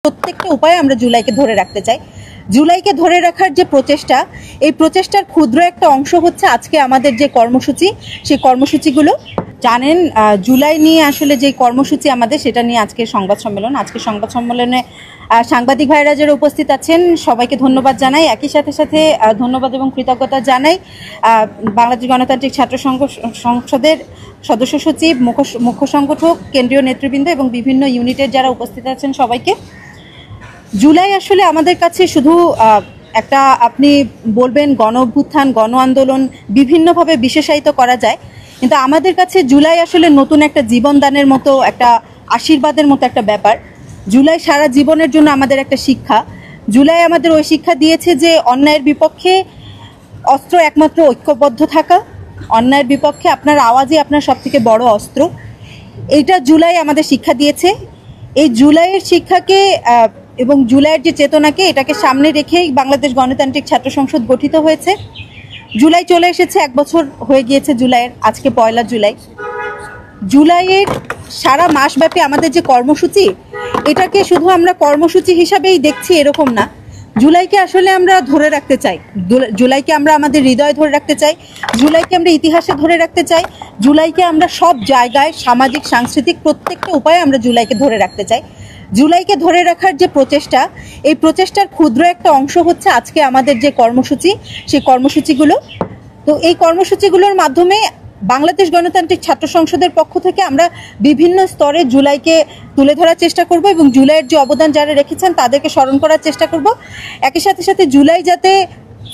প্রত্যেকটা উপায়ে আমরা জুলাইকে ধরে রাখতে চাই। জুলাইকে ধরে রাখার যে প্রচেষ্টা, এই প্রচেষ্টার ক্ষুদ্র একটা অংশ হচ্ছে আজকে আমাদের যে কর্মসূচি, সেই কর্মসূচিগুলো জানেন। জুলাই নিয়ে আসলে যে কর্মসূচি আমাদের, সেটা নিয়ে আজকে সংবাদ সম্মেলন। আজকে সংবাদ সম্মেলনে সাংবাদিক ভাইরা যারা উপস্থিত আছেন সবাইকে ধন্যবাদ জানাই। একই সাথে সাথে ধন্যবাদ এবং কৃতজ্ঞতা জানাই বাংলাদেশ গণতান্ত্রিক ছাত্র সংসদের সদস্য সচিব, মুখ্য সংগঠক, কেন্দ্রীয় নেতৃবৃন্দ এবং বিভিন্ন ইউনিটের যারা উপস্থিত আছেন সবাইকে। জুলাই আসলে আমাদের কাছে শুধু একটা, আপনি বলবেন গণ অভ্যুত্থান, গণ আন্দোলন বিভিন্নভাবে বিশেষায়িত করা যায়, কিন্তু আমাদের কাছে জুলাই আসলে নতুন একটা জীবনদানের মতো, একটা আশীর্বাদের মতো একটা ব্যাপার। জুলাই সারা জীবনের জন্য আমাদের একটা শিক্ষা। জুলাই আমাদের ওই শিক্ষা দিয়েছে যে অন্যায়ের বিপক্ষে অস্ত্র একমাত্র ঐক্যবদ্ধ থাকা, অন্যায়ের বিপক্ষে আপনার আওয়াজই আপনার সবথেকে বড় অস্ত্র। এইটা জুলাই আমাদের শিক্ষা দিয়েছে। এই জুলাইয়ের শিক্ষাকে এবং জুলাইয়ের যে চেতনাকে, এটাকে সামনে রেখেই বাংলাদেশ গণতান্ত্রিক ছাত্র সংসদ গঠিত হয়েছে। জুলাই চলে এসেছে, 1 বছর হয়ে গিয়েছে জুলাইয়ের, আজকে 1 জুলাই। জুলাইয়ের সারা মাসব্যাপী আমাদের যে কর্মসূচি, এটাকে শুধু আমরা কর্মসূচি হিসাবেই দেখছি এরকম না। জুলাইকে আসলে আমরা ধরে রাখতে চাই, জুলাইকে আমরা আমাদের হৃদয়ে ধরে রাখতে চাই, জুলাইকে আমরা ইতিহাসে ধরে রাখতে চাই, জুলাইকে আমরা সব জায়গায় সামাজিক সাংস্কৃতিক প্রত্যেকটা উপায়ে আমরা জুলাইকে ধরে রাখতে চাই। জুলাইকে ধরে রাখার যে প্রচেষ্টা, এই প্রচেষ্টার ক্ষুদ্র একটা অংশ হচ্ছে আজকে আমাদের যে কর্মসূচি, সেই কর্মসূচিগুলো। তো এই কর্মসূচিগুলোর মাধ্যমে বাংলাদেশ গণতান্ত্রিক ছাত্র সংসদের পক্ষ থেকে আমরা বিভিন্ন স্তরে জুলাইকে তুলে ধরার চেষ্টা করব এবং জুলাইয়ের যে অবদান যারা রেখেছেন তাদেরকে স্মরণ করার চেষ্টা করব। একই সাথে সাথে জুলাই যাতে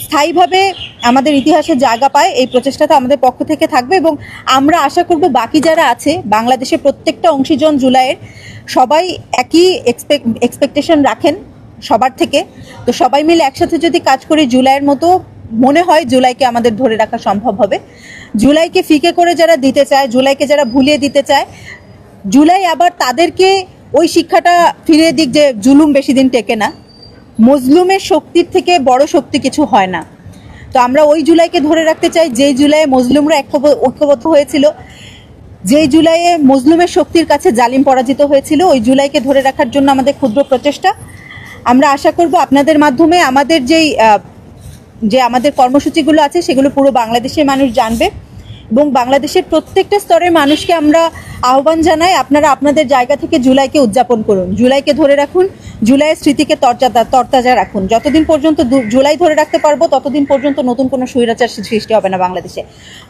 স্থায়ীভাবে আমাদের ইতিহাসে জায়গা পায়, এই প্রচেষ্টাটা আমাদের পক্ষ থেকে থাকবে এবং আমরা আশা করব বাকি যারা আছে বাংলাদেশের প্রত্যেকটা অংশীজন জুলাইয়ের সবাই একই এক্সপেকটেশন রাখেন সবার থেকে। তো সবাই মিলে একসাথে যদি কাজ করি, জুলাইয়ের মতো মনে হয় জুলাইকে আমাদের ধরে রাখা সম্ভব হবে। জুলাইকে ফিকে করে যারা দিতে চায়, জুলাইকে যারা ভুলিয়ে দিতে চায়, জুলাই আবার তাদেরকে ওই শিক্ষাটা ফিরিয়ে দিক যে জুলুম বেশি দিন টেকে না, মজলুমের শক্তির থেকে বড় শক্তি কিছু হয় না। তো আমরা ওই জুলাইকে ধরে রাখতে চাই, যেই জুলাইয়ে মজলুমরা ঐক্যবদ্ধ হয়েছিল, যেই জুলাইয়ে মজলুমের শক্তির কাছে জালিম পরাজিত হয়েছিল। ওই জুলাইকে ধরে রাখার জন্য আমাদের ক্ষুদ্র প্রচেষ্টা। আমরা আশা করব আপনাদের মাধ্যমে আমাদের যে আমাদের কর্মসূচিগুলো আছে সেগুলো পুরো বাংলাদেশের মানুষ জানবে এবং বাংলাদেশের প্রত্যেকটা স্তরের মানুষকে আমরা আহ্বান জানাই, আপনারা আপনাদের জায়গা থেকে জুলাইকে উদযাপন করুন, জুলাইকে ধরে রাখুন, জুলাইয়ের স্মৃতিকে তরতাজা রাখুন। যতদিন পর্যন্ত জুলাই ধরে রাখতে পারবো ততদিন পর্যন্ত নতুন কোনো স্বৈরাচার সৃষ্টি হবে না বাংলাদেশে,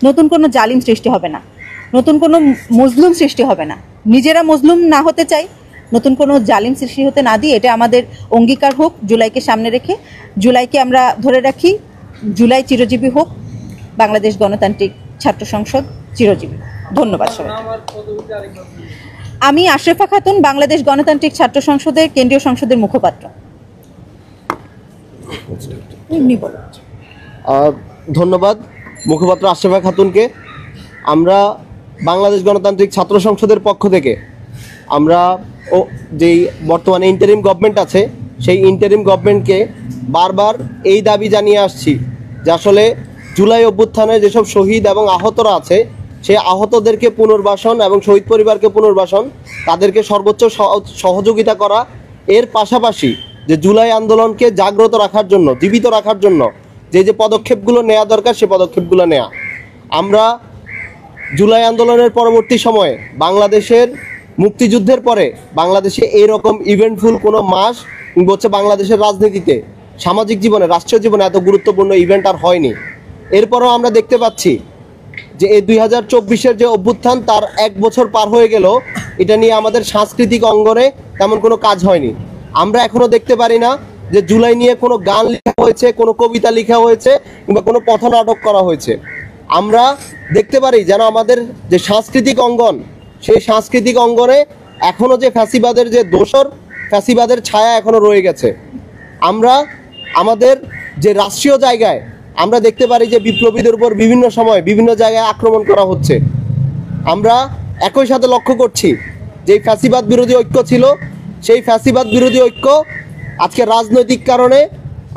নতুন কোনো জালিম সৃষ্টি হবে না, নতুন কোনো মজলুম সৃষ্টি হবে না। নিজেরা মজলুম না হতে চাই, নতুন কোনো জালিম সৃষ্টি হতে না দিই, এটা আমাদের অঙ্গীকার হোক। জুলাইকে সামনে রেখে জুলাইকে আমরা ধরে রাখি। জুলাই চিরজীবী হোক, বাংলাদেশ গণতান্ত্রিক ছাত্র সংসদ চিরজীবী। ধন্যবাদ সবাই। আমি আশরাফা খাতুন, বাংলাদেশ গণতান্ত্রিক ছাত্র সংসদের কেন্দ্রীয় সংসদের মুখপাত্র। ধন্যবাদ মুখপাত্র আশরাফা খাতুনকে। আমরা বাংলাদেশ গণতান্ত্রিক ছাত্র সংসদের পক্ষ থেকে আমরা যেই বর্তমানে ইন্টারিম গভর্নমেন্ট আছে, সেই ইন্টারিম গভর্নমেন্টকে বারবার এই দাবি জানিয়ে আসছি যে আসলে জুলাই অভ্যুত্থানে যেসব শহীদ এবং আহতরা আছে, সেই আহতদেরকে পুনর্বাসন এবং শহীদ পরিবারকে পুনর্বাসন, তাদেরকে সর্বোচ্চ সহযোগিতা করা। এর পাশাপাশি যে জুলাই আন্দোলনকে জাগ্রত রাখার জন্য, জীবিত রাখার জন্য যে পদক্ষেপগুলো নেওয়া দরকার, সে পদক্ষেপগুলো নেওয়া। আমরা জুলাই আন্দোলনের পরবর্তী সময়ে বাংলাদেশের মুক্তিযুদ্ধের পরে বাংলাদেশে এইরকম ইভেন্টফুল কোনো মাস হচ্ছে বাংলাদেশের রাজনীতিতে, সামাজিক জীবনে, রাষ্ট্রীয় জীবনে এত গুরুত্বপূর্ণ ইভেন্ট আর হয়নি। এরপরও আমরা দেখতে পাচ্ছি যে এই 2024-এর যে অভ্যুত্থান, তার 1 বছর পার হয়ে গেল, এটা নিয়ে আমাদের সাংস্কৃতিক অঙ্গনে তেমন কোনো কাজ হয়নি। আমরা এখনও দেখতে পারি না যে জুলাই নিয়ে কোনো গান লেখা হয়েছে, কোনো কবিতা লেখা হয়েছে কিংবা কোনো পথনাটক করা হয়েছে। আমরা দেখতে পারি যেন আমাদের যে সাংস্কৃতিক অঙ্গন, সেই সাংস্কৃতিক অঙ্গনে এখনও যে ফ্যাসিবাদের যে দোসর, ফ্যাসিবাদের ছায়া এখনও রয়ে গেছে। আমরা আমাদের যে রাষ্ট্রীয় জায়গায় আমরা দেখতে পারি যে বিপ্লবীদের উপর বিভিন্ন সময় বিভিন্ন জায়গায় আক্রমণ করা হচ্ছে। আমরা একই সাথে লক্ষ্য করছি যে ফ্যাসিবাদ বিরোধী ঐক্য ছিল, সেই ফ্যাসিবাদ বিরোধী ঐক্য আজকে রাজনৈতিক কারণে,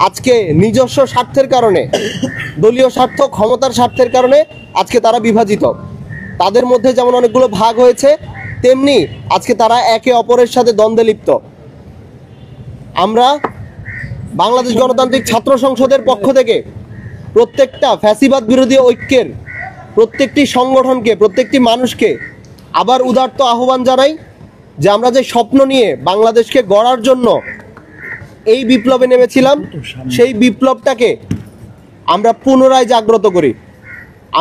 আজকে নিজস্ব স্বার্থের কারণে, দলীয় স্বার্থ, ক্ষমতার স্বার্থের কারণে আজকে তারা বিভাজিত। তাদের মধ্যে যেমন অনেকগুলো ভাগ হয়েছে, তেমনি আজকে তারা একে অপরের সাথে দ্বন্দ্বে লিপ্ত। আমরা বাংলাদেশ গণতান্ত্রিক ছাত্র সংসদের পক্ষ থেকে প্রত্যেকটা ফ্যাসিবাদ বিরোধী ঐক্যের প্রত্যেকটি সংগঠনকে, প্রত্যেকটি মানুষকে আবার উদাত্ত আহ্বান জানাই যে আমরা যে স্বপ্ন নিয়ে বাংলাদেশকে গড়ার জন্য এই বিপ্লবে নেমেছিলাম, সেই বিপ্লবটাকে আমরা পুনরায় জাগ্রত করি।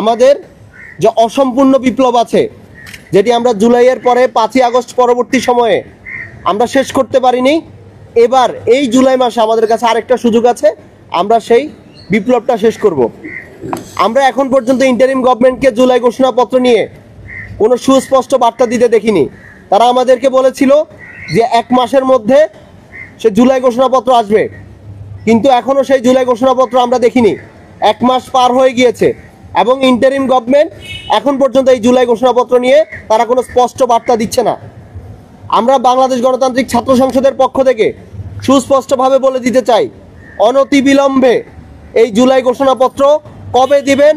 আমাদের যে অসম্পূর্ণ বিপ্লব আছে, যেটি আমরা জুলাইয়ের পরে 5ই আগস্ট পরবর্তী সময়ে আমরা শেষ করতে পারিনি, এবার এই জুলাই মাসে আমাদের কাছে আরেকটা সুযোগ আছে, আমরা সেই বিপ্লবটা শেষ করব। আমরা এখন পর্যন্ত ইন্টারিম গভর্নমেন্টকে জুলাই ঘোষণাপত্র নিয়ে কোনো সুস্পষ্ট বার্তা দিতে দেখিনি। তারা আমাদেরকে বলেছিল যে 1 মাসের মধ্যে সে জুলাই ঘোষণাপত্র আসবে, কিন্তু এখনও সেই জুলাই ঘোষণাপত্র আমরা দেখিনি। 1 মাস পার হয়ে গিয়েছে এবং ইন্টারিম গভর্নমেন্ট এখন পর্যন্ত এই জুলাই ঘোষণাপত্র নিয়ে তারা কোনো স্পষ্ট বার্তা দিচ্ছে না। আমরা বাংলাদেশ গণতান্ত্রিক ছাত্র সংসদের পক্ষ থেকে সুস্পষ্টভাবে বলে দিতে চাই, অনতিবিলম্বে এই জুলাই ঘোষণাপত্র কবে দিবেন